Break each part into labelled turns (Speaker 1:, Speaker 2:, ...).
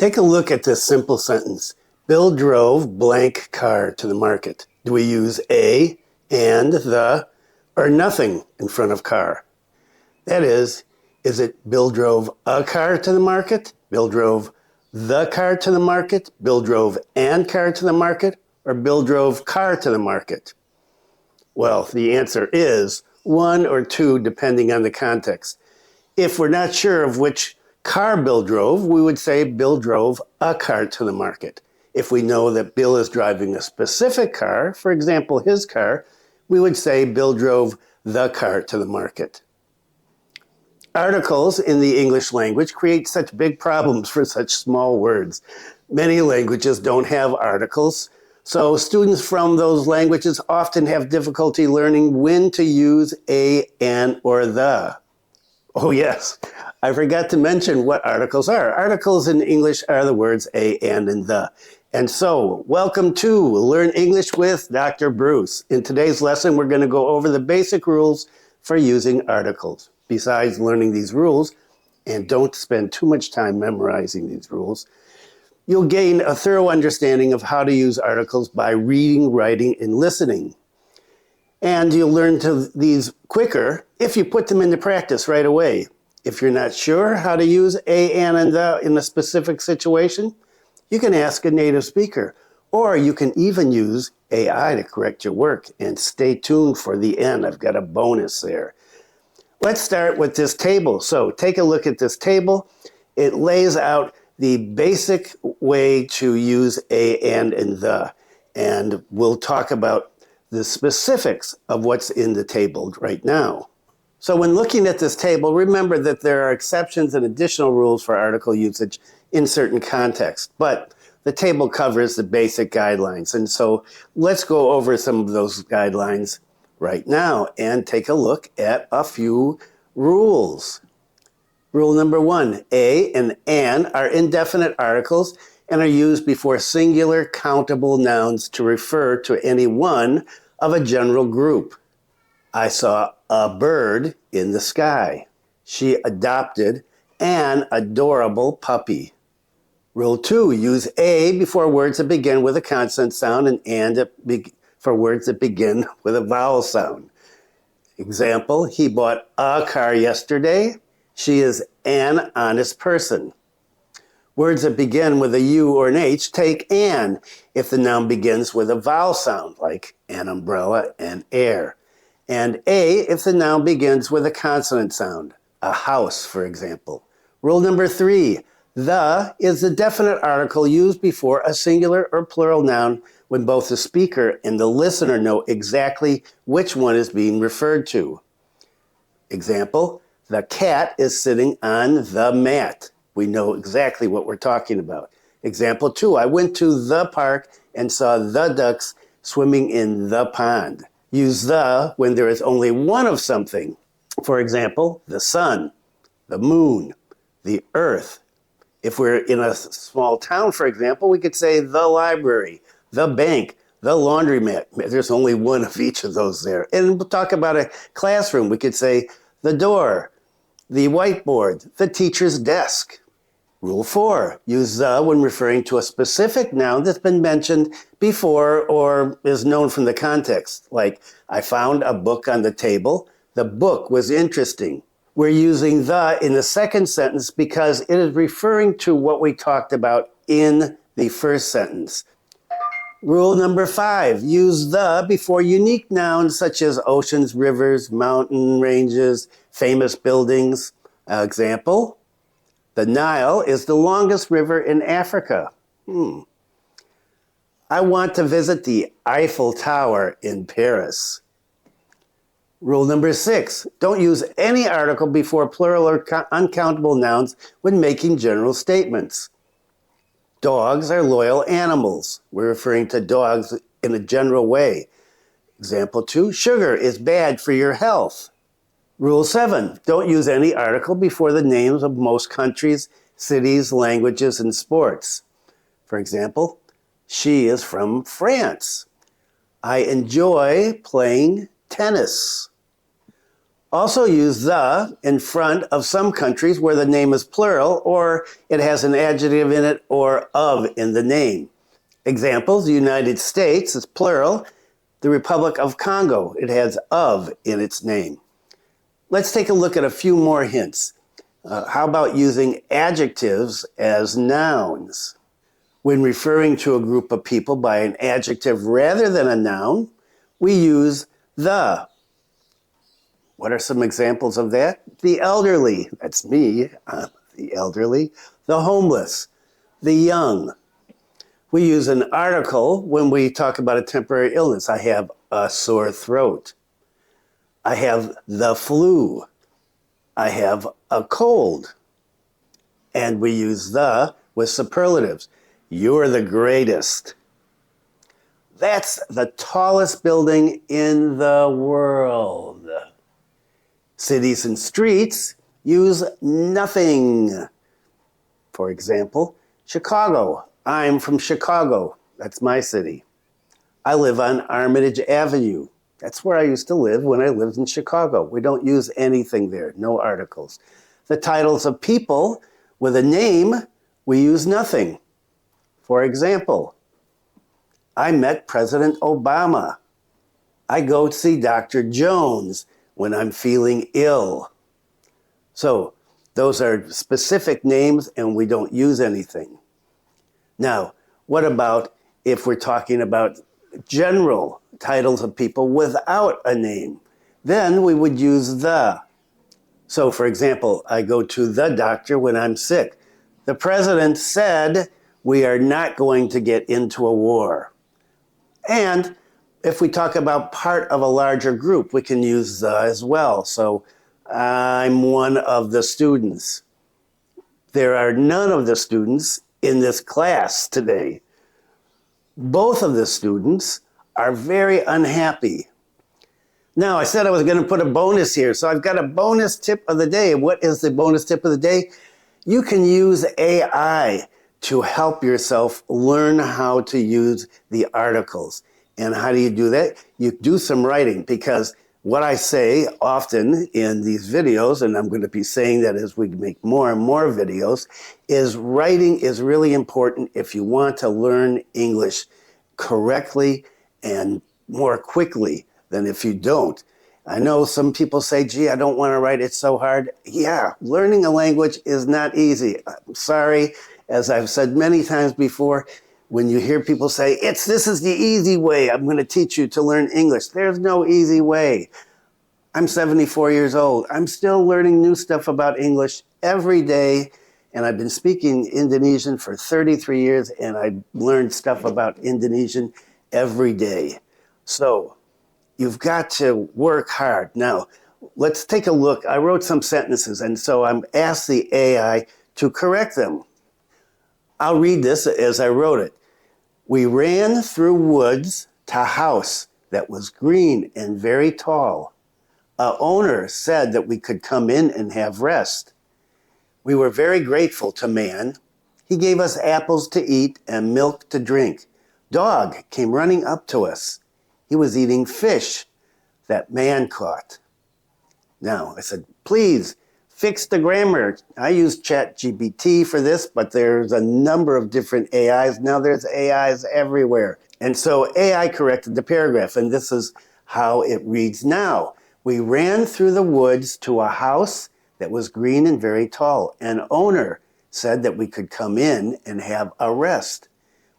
Speaker 1: Take a look at this simple sentence. Bill drove blank car to the market. Do we use a, and, the, or nothing in front of car? That is it Bill drove a car to the market? Bill drove the car to the market? Bill drove and car to the market? Or Bill drove car to the market? Well, the answer is one or two, depending on the context. If we're not sure of which car Bill drove, we would say Bill drove a car to the market. If we know that Bill is driving a specific car, for example, his car, we would say Bill drove the car to the market. Articles in the English language create such big problems for such small words. Many languages don't have articles, so students from those languages often have difficulty learning when to use a, an, or the. Oh yes, I forgot to mention what articles are. Articles in English are the words a, and the. And so, welcome to Learn English with Dr. Bruce. In today's lesson, we're going to go over the basic rules for using articles. Besides learning these rules, and don't spend too much time memorizing these rules, you'll gain a thorough understanding of how to use articles by reading, writing, and listening. And you'll learn these quicker if you put them into practice right away. If you're not sure how to use a, and the in a specific situation, you can ask a native speaker, or you can even use AI to correct your work. And stay tuned for the end. I've got a bonus there. Let's start with this table. So take a look at this table. It lays out the basic way to use a, and the. And we'll talk about the specifics of what's in the table right now. So when looking at this table, remember that there are exceptions and additional rules for article usage in certain contexts, but the table covers the basic guidelines. And so let's go over some of those guidelines right now and take a look at a few rules. Rule number 1, a and an are indefinite articles and are used before singular countable nouns to refer to any one of a general group. I saw a bird in the sky. She adopted an adorable puppy. Rule 2, use a before words that begin with a consonant sound and for words that begin with a vowel sound. Example, he bought a car yesterday. She is an honest person. Words that begin with a U or an H take an if the noun begins with a vowel sound, like an umbrella and air. And a if the noun begins with a consonant sound, a house, for example. Rule number 3, the is the definite article used before a singular or plural noun when both the speaker and the listener know exactly which one is being referred to. Example, the cat is sitting on the mat. We know exactly what we're talking about. Example 2, I went to the park and saw the ducks swimming in the pond. Use the when there is only one of something. For example, the sun, the moon, the earth. If we're in a small town, for example, we could say the library, the bank, the laundromat. There's only one of each of those there. And we'll talk about a classroom. We could say the door, the whiteboard, the teacher's desk. Rule 4, use the when referring to a specific noun that's been mentioned before or is known from the context. Like, I found a book on the table. The book was interesting. We're using the in the second sentence because it is referring to what we talked about in the first sentence. Rule number 5, use the before unique nouns such as oceans, rivers, mountain ranges, famous buildings. Example, the Nile is the longest river in Africa. I want to visit the Eiffel Tower in Paris. Rule number 6, don't use any article before plural or uncountable nouns when making general statements. Dogs are loyal animals. We're referring to dogs in a general way. Example 2, sugar is bad for your health. Rule 7, don't use any article before the names of most countries, cities, languages, and sports. For example, she is from France. I enjoy playing tennis. Also use the in front of some countries where the name is plural or it has an adjective in it or of in the name. Examples, the United States is plural. The Republic of Congo, it has of in its name. Let's take a look at a few more hints. How about using adjectives as nouns? When referring to a group of people by an adjective rather than a noun, we use the. What are some examples of that? The elderly, that's me, the elderly. The homeless, the young. We use an article when we talk about a temporary illness. I have a sore throat. I have the flu. I have a cold. And we use the with superlatives. You're the greatest. That's the tallest building in the world. Cities and streets use nothing. For example, Chicago. I'm from Chicago. That's my city. I live on Armitage Avenue. That's where I used to live when I lived in Chicago. We don't use anything there, no articles. The titles of people with a name, we use nothing. For example, I met President Obama. I go see Dr. Jones when I'm feeling ill. So those are specific names and we don't use anything. Now, what about if we're talking about general titles of people without a name? Then we would use the. So for example, I go to the doctor when I'm sick. The president said we are not going to get into a war. And if we talk about part of a larger group, we can use the as well. So I'm one of the students. There are none of the students in this class today. Both of the students are very unhappy. Now, I said I was going to put a bonus here, so I've got a bonus tip of the day. What is the bonus tip of the day? You can use AI to help yourself learn how to use the articles. And how do you do that? You do some writing, because what I say often in these videos, and I'm going to be saying that as we make more and more videos, is writing is really important if you want to learn English correctly and more quickly than if you don't. I know some people say, gee, I don't want to write, it's so hard. Yeah, learning a language is not easy. I'm sorry, as I've said many times before, when you hear people say, this is the easy way, I'm going to teach you to learn English. There's no easy way. I'm 74 years old. I'm still learning new stuff about English every day. And I've been speaking Indonesian for 33 years, and I learned stuff about Indonesian every day. So you've got to work hard. Now, let's take a look. I wrote some sentences, and so I'm asked the AI to correct them. I'll read this as I wrote it. We ran through woods to a house that was green and very tall. A owner said that we could come in and have rest. We were very grateful to man. He gave us apples to eat and milk to drink. Dog came running up to us. He was eating fish that man caught. Now, I said, please fix the grammar. I use ChatGPT for this, but there's a number of different AIs. Now there's AIs everywhere. And so AI corrected the paragraph, and this is how it reads now. We ran through the woods to a house that was green and very tall. An owner said that we could come in and have a rest.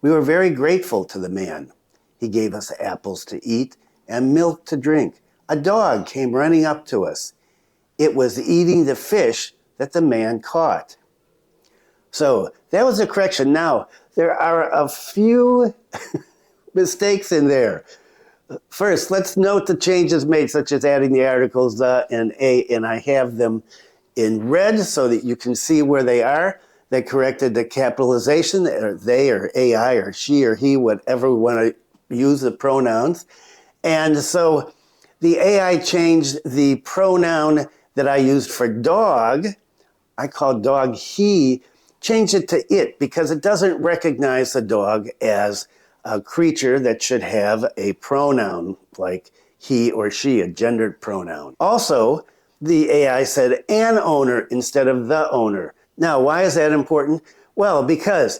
Speaker 1: We were very grateful to the man. He gave us apples to eat and milk to drink. A dog came running up to us. It was eating the fish that the man caught. So that was a correction. Now, there are a few mistakes in there. First, let's note the changes made, such as adding the articles the and a, and I have them in red so that you can see where they are. They corrected the capitalization, or they, or AI, or she, or he, whatever we want to use the pronouns. And so the AI changed the pronoun that I used for dog. I called dog he, changed it to it because it doesn't recognize the dog as a creature that should have a pronoun like he or she, a gendered pronoun. Also, the AI said an owner instead of the owner. Now, why is that important? Well, because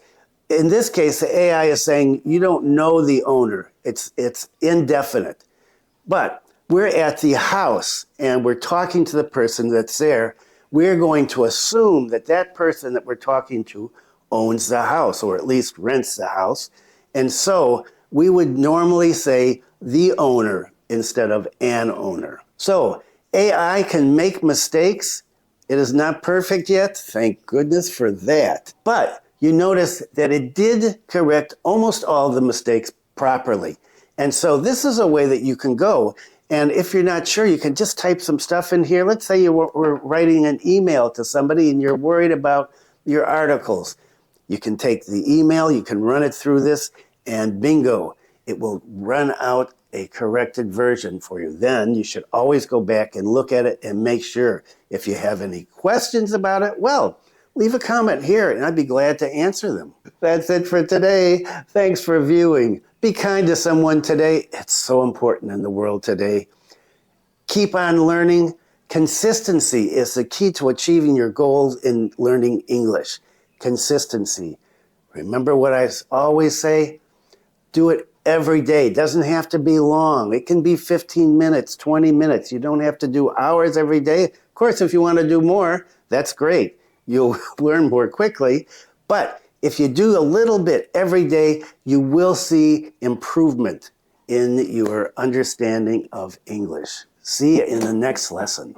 Speaker 1: in this case, the AI is saying you don't know the owner. It's indefinite. But we're at the house and we're talking to the person that's there. We're going to assume that that person that we're talking to owns the house, or at least rents the house. And so we would normally say the owner instead of an owner. So AI can make mistakes. It is not perfect yet. Thank goodness for that. But you notice that it did correct almost all the mistakes properly. And so this is a way that you can go. And if you're not sure, you can just type some stuff in here. Let's say you were writing an email to somebody and you're worried about your articles. You can take the email, you can run it through this, and bingo, it will run out a corrected version for you. Then you should always go back and look at it and make sure. If you have any questions about it, well, leave a comment here and I'd be glad to answer them. That's it for today. Thanks for viewing. Be kind to someone today. It's so important in the world today. Keep on learning. Consistency is the key to achieving your goals in learning English. Consistency. Remember what I always say? Do it every day. It doesn't have to be long. It can be 15 minutes, 20 minutes. You don't have to do hours every day. Of course, if you want to do more, that's great. You'll learn more quickly. But if you do a little bit every day, you will see improvement in your understanding of English. See you in the next lesson.